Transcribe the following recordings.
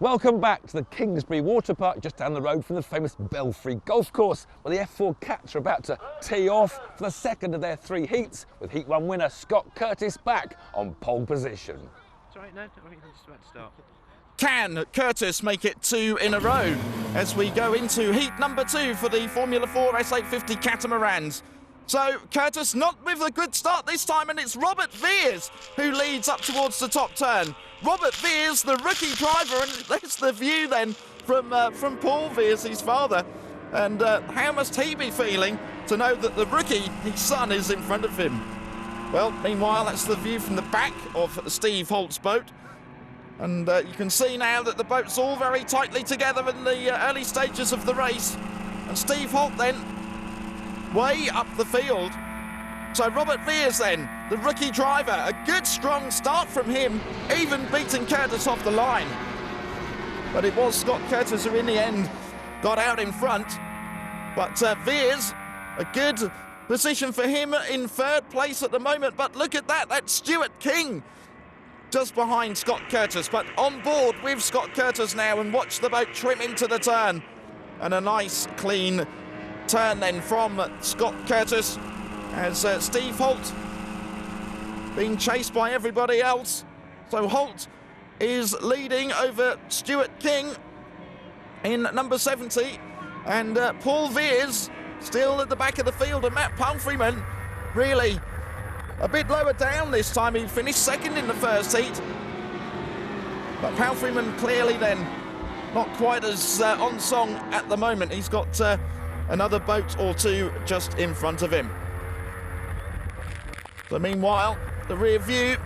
Welcome back to the Kingsbury Water Park, just down the road from the famous Belfry Golf Course, where the F4 Cats are about to tee off for the second of their 3 heats, with Heat 1 winner Scott Curtis back on pole position. It's all right, no, I think I'm just about to start. Can Curtis make it 2 in a row as we go into heat number 2 for the Formula 4 S850 Catamarans? So Curtis not with a good start this time, and it's Robert Veers who leads up towards the top turn. Robert Veers, the rookie driver, and there's the view then from Paul Veers, his father. And how must he be feeling to know that the rookie, his son, is in front of him? Well, meanwhile, that's the view from the back of Steve Holt's boat. And you can see now that the boat's all very tightly together in the early stages of the race. And Steve Holt then, way up the field. So Robert Veers then, the rookie driver, a good strong start from him, even beating Curtis off the line. But it was Scott Curtis who in the end got out in front. But Veers, a good position for him in 3rd place at the moment. But look at that, that's Stuart King just behind Scott Curtis, but on board with Scott Curtis now, and watch the boat trim into the turn. And a nice clean turn then from Scott Curtis as Steve Holt being chased by everybody else. So Holt is leading over Stuart King in number 70, and Paul Veers still at the back of the field, and Matt Palfreyman really a bit lower down this time. He finished 2nd in the 1st heat. But Palfreyman clearly then not quite as on song at the moment. He's got another boat or 2 just in front of him. So meanwhile, the rear view,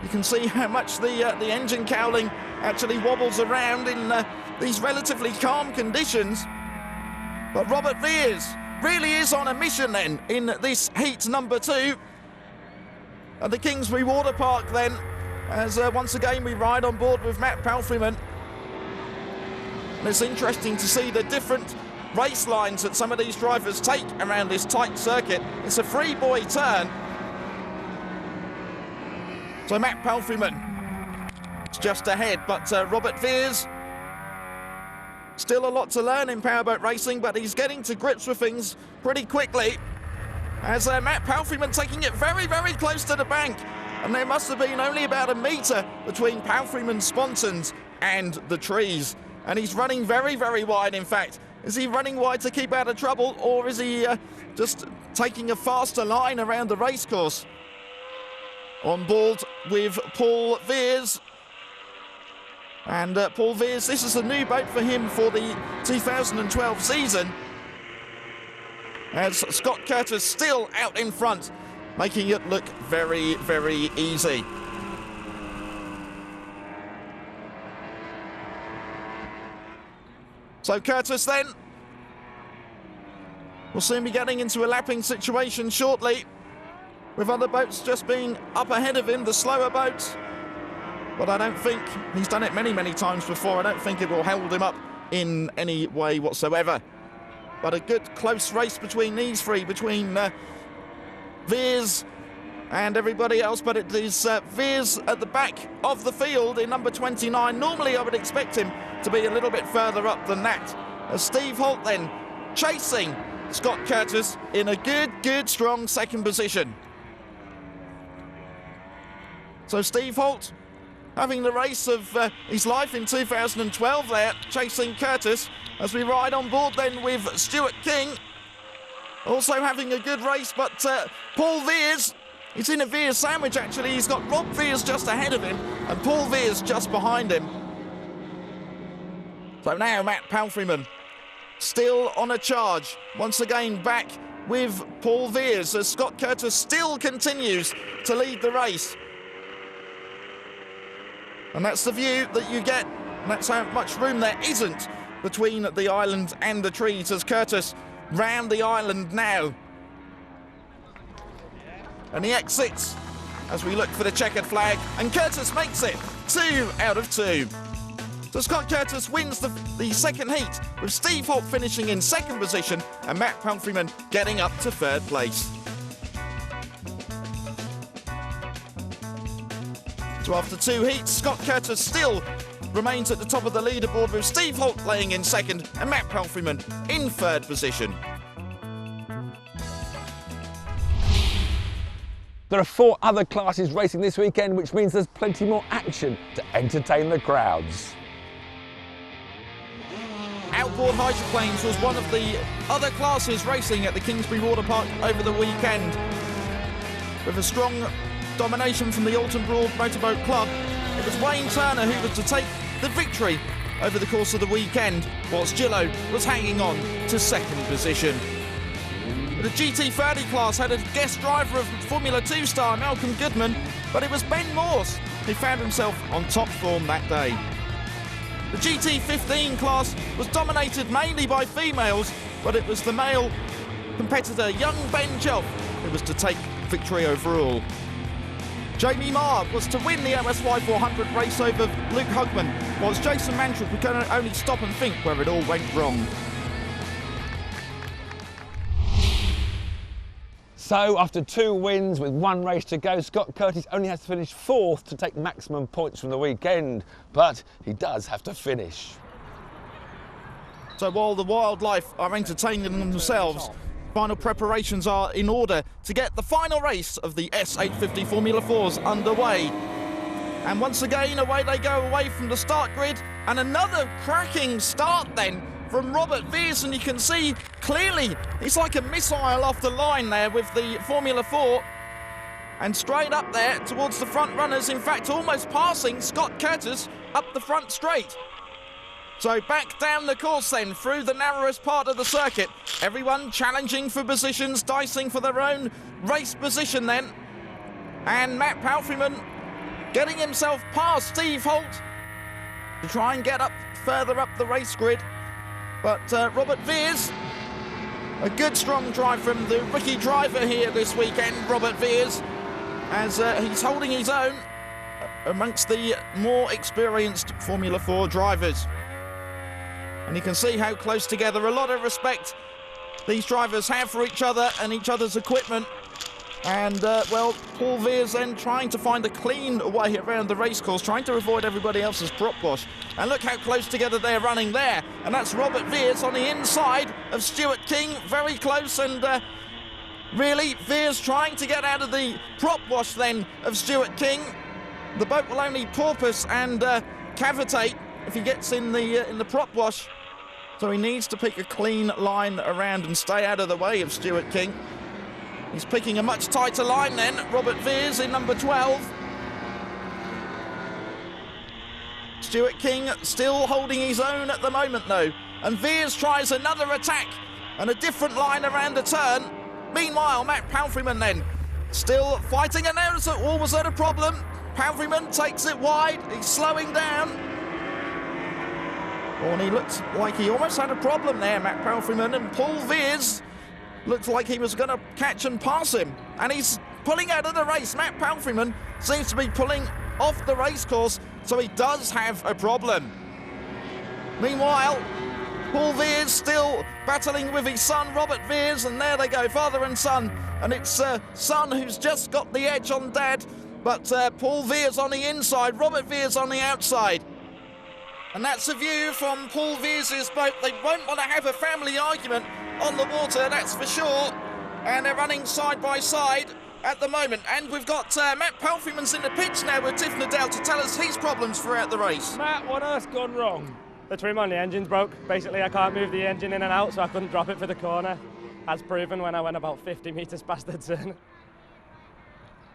you can see how much the engine cowling actually wobbles around in these relatively calm conditions. But Robert Veers really is on a mission then in this heat number 2. At the Kingsbury Water Park then, as once again we ride on board with Matt Palfreyman. And it's interesting to see the different race lines that some of these drivers take around this tight circuit. It's a free boy turn. So Matt Palfreyman is just ahead, but Robert Veers, still a lot to learn in powerboat racing, but he's getting to grips with things pretty quickly. As Matt Palfreyman taking it very, very close to the bank. And there must have been only about 1 metre between Palfreyman's sponsons and the trees. And he's running very, very wide, in fact. Is he running wide to keep out of trouble, or is he just taking a faster line around the racecourse? On board with Paul Veers. And Paul Veers, this is a new boat for him for the 2012 season. As Scott Curtis still out in front, making it look very, very easy. So Curtis then will soon be getting into a lapping situation shortly, with other boats just being up ahead of him, the slower boats. But I don't think, he's done it many, many times before, I don't think it will hold him up in any way whatsoever. But a good close race between these 3, between Veers and everybody else. But it is Veers at the back of the field in number 29. Normally I would expect him to be a little bit further up than that. As Steve Holt then chasing Scott Curtis in a good, strong 2nd position. So Steve Holt having the race of his life in 2012 there, chasing Curtis, as we ride on board then with Stuart King. Also having a good race, but Paul Veers, he's in a Veers sandwich actually. He's got Rob Veers just ahead of him and Paul Veers just behind him. So now Matt Palfreyman still on a charge. Once again back with Paul Veers as Scott Curtis still continues to lead the race. And that's the view that you get. And that's how much room there isn't between the island and the trees as Curtis round the island now. And he exits as we look for the checkered flag, and Curtis makes it 2 out of 2. So Scott Curtis wins the 2nd heat, with Steve Holt finishing in 2nd position and Matt Palfreyman getting up to 3rd place. So after 2 heats, Scott Curtis still remains at the top of the leaderboard with Steve Holt playing in second and Matt Palfreyman in third position. There are 4 other classes racing this weekend, which means there's plenty more action to entertain the crowds. Outboard hydroplanes was one of the other classes racing at the Kingsbury Water Park over the weekend. With a strong domination from the Alton Broad Motorboat Club, it was Wayne Turner who was to take the victory over the course of the weekend, whilst Gillo was hanging on to second position. The GT30 class had a guest driver of Formula 2 star Malcolm Goodman, but it was Ben Morse who found himself on top form that day. The GT15 class was dominated mainly by females, but it was the male competitor young Ben Jelf who was to take victory overall. Jamie Marr was to win the OSY 400 race over Luke Hugman, whilst Jason Mantrip could only stop and think where it all went wrong. So after 2 wins with 1 race to go, Scott Curtis only has to finish 4th to take maximum points from the weekend, but he does have to finish. So while the wildlife are entertaining themselves, final preparations are in order to get the final race of the S850 Formula 4s underway. And once again, away they go away from the start grid, and another cracking start then from Robert Veers, and you can see clearly it's like a missile off the line there with the Formula 4, and straight up there towards the front runners, in fact almost passing Scott Curtis up the front straight. So back down the course then, through the narrowest part of the circuit, everyone challenging for positions, dicing for their own race position then, and Matt Palfreyman getting himself past Steve Holt to try and get up further up the race grid. But Robert Veers, a good strong drive from the rookie driver here this weekend, Robert Veers, as he's holding his own amongst the more experienced Formula 4 drivers. And you can see how close together, a lot of respect these drivers have for each other and each other's equipment. And, well, Paul Veers then trying to find a clean way around the racecourse, trying to avoid everybody else's prop wash. And look how close together they're running there. And that's Robert Veers on the inside of Stuart King, very close. And really, Veers trying to get out of the prop wash then of Stuart King. The boat will only porpoise and cavitate if he gets in the prop wash. So he needs to pick a clean line around and stay out of the way of Stuart King. He's picking a much tighter line then, Robert Veers in number 12. Stuart King still holding his own at the moment though, and Veers tries another attack and a different line around the turn. Meanwhile, Matt Palfreyman then still fighting, and now was that a problem? Palfreyman takes it wide, he's slowing down. Oh, and he looked like he almost had a problem there, Matt Palfreyman, and Paul Veers looked like he was going to catch and pass him. And he's pulling out of the race. Matt Palfreyman seems to be pulling off the racecourse, so he does have a problem. Meanwhile, Paul Veers still battling with his son, Robert Veers, and there they go, father and son. And it's son who's just got the edge on dad, but Paul Veers on the inside, Robert Veers on the outside. And that's a view from Paul Veers' boat. They won't want to have a family argument on the water, that's for sure. And they're running side by side at the moment. And we've got Matt Palfreyman's in the pitch now with Tiff Nadell to tell us his problems throughout the race. Matt, what earth's gone wrong? The trim on the engine's broke. Basically, I can't move the engine in and out, so I couldn't drop it for the corner. As proven when I went about 50 metres past the turn.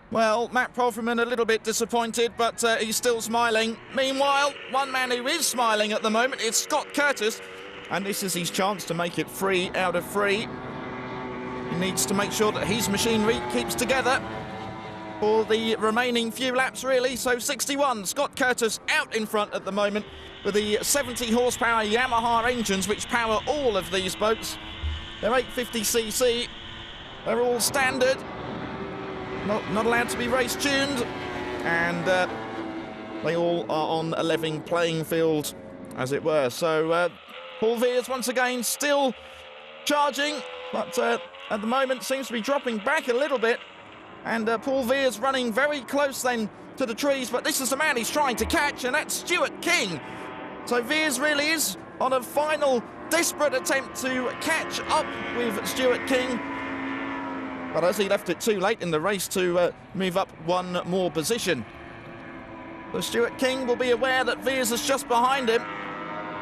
Well, Matt Palfreyman a little bit disappointed, but he's still smiling. Meanwhile, one man who is smiling at the moment is Scott Curtis, and this is his chance to make it 3 out of 3. He needs to make sure that his machinery keeps together for the remaining few laps, really. So 61, Scott Curtis out in front at the moment with the 70 horsepower Yamaha engines which power all of these boats. They're 850cc, they're all standard. Not allowed to be race tuned, and they all are on a level playing field, as it were. So Paul Veers once again still charging, but at the moment seems to be dropping back a little bit. And Paul Veer's running very close then to the trees, but this is the man he's trying to catch, and that's Stuart King. So Veers really is on a final desperate attempt to catch up with Stuart King. But as he left it too late in the race to move up one more position. So Stuart King will be aware that Veers is just behind him,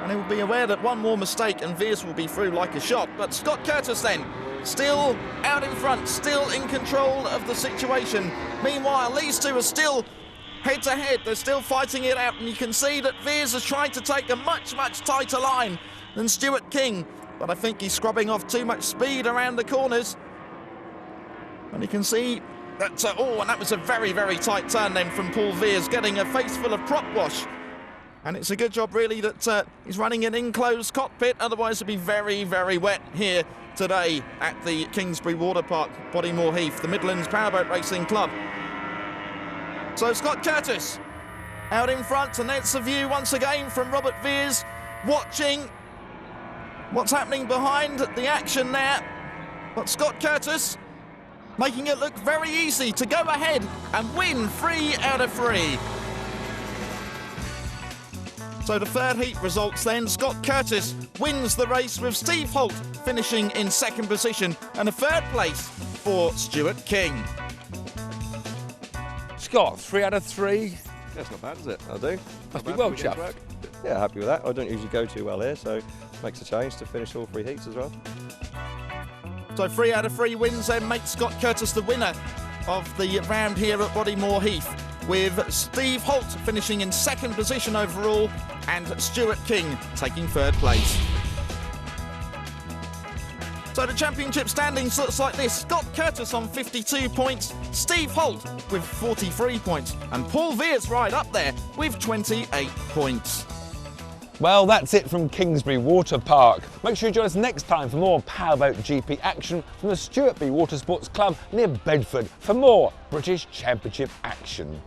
and he will be aware that one more mistake and Veers will be through like a shot. But Scott Curtis then, still out in front, still in control of the situation. Meanwhile, these two are still head to head, they're still fighting it out, and you can see that Veers is trying to take a much tighter line than Stuart King, but I think he's scrubbing off too much speed around the corners. And you can see that, and that was a very tight turn then from Paul Veers, getting a face full of prop wash. And it's a good job really that he's running an enclosed cockpit, otherwise it'd be very wet here today at the Kingsbury Water Park, Bodymoor Heath, the Midlands Powerboat Racing Club. So Scott Curtis out in front, and that's the view once again from Robert Veers, watching what's happening behind the action there. But Scott Curtis making it look very easy to go ahead and win 3 out of 3. So the third heat results then, Scott Curtis wins the race with Steve Holt finishing in second position, and a third place for Stuart King. Scott, 3 out of 3. That's not bad, is it? I do. Must be well chuffed. Yeah, happy with that. I don't usually go too well here, so it makes a change to finish all 3 heats as well. So 3 out of 3 wins then makes Scott Curtis the winner of the round here at Bodymoor Heath, with Steve Holt finishing in second position overall and Stuart King taking third place. So the championship standings looks like this: Scott Curtis on 52 points, Steve Holt with 43 points, and Paul Veers right up there with 28 points. Well, that's it from Kingsbury Water Park. Make sure you join us next time for more Powerboat GP action from the Stuart B Watersports Club near Bedford for more British Championship action.